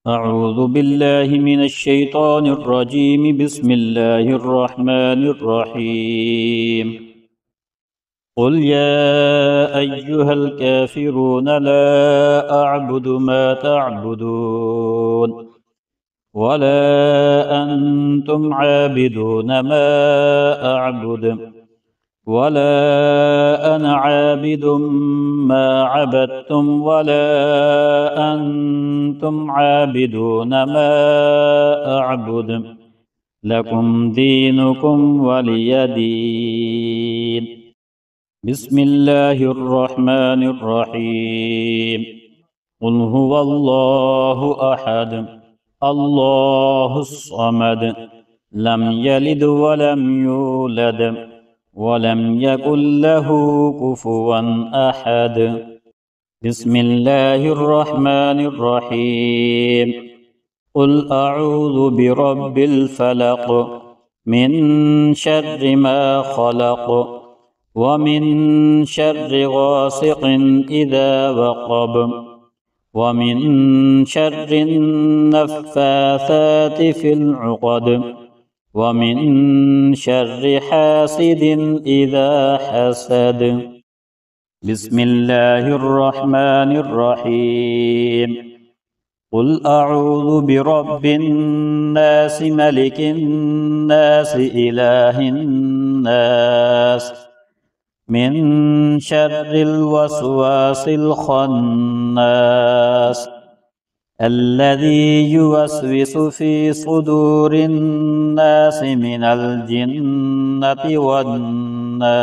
أعوذ بالله من الشيطان الرجيم. بسم الله الرحمن الرحيم. قل يا أيها الكافرون لا أعبد ما تعبدون ولا أنتم عابدون ما أعبد ولا أنا عابد ما عبدتم ولا أنتم عابدون ما أعبد لكم دينكم ولي دين. بسم الله الرحمن الرحيم. قل هو الله أحد الله الصمد لم يلد ولم يولد ولم يكن له كفوا أحد. بسم الله الرحمن الرحيم. قل أعوذ برب الفلق من شر ما خلق ومن شر غاسق إذا وقب ومن شر النفاثات في العقد ومن شر حاسد إذا حسد. بسم الله الرحمن الرحيم. قل أعوذ برب الناس ملك الناس إله الناس من شر الوسواس الخناس الذي يوسوس في صدور الناس من الجنة والناس.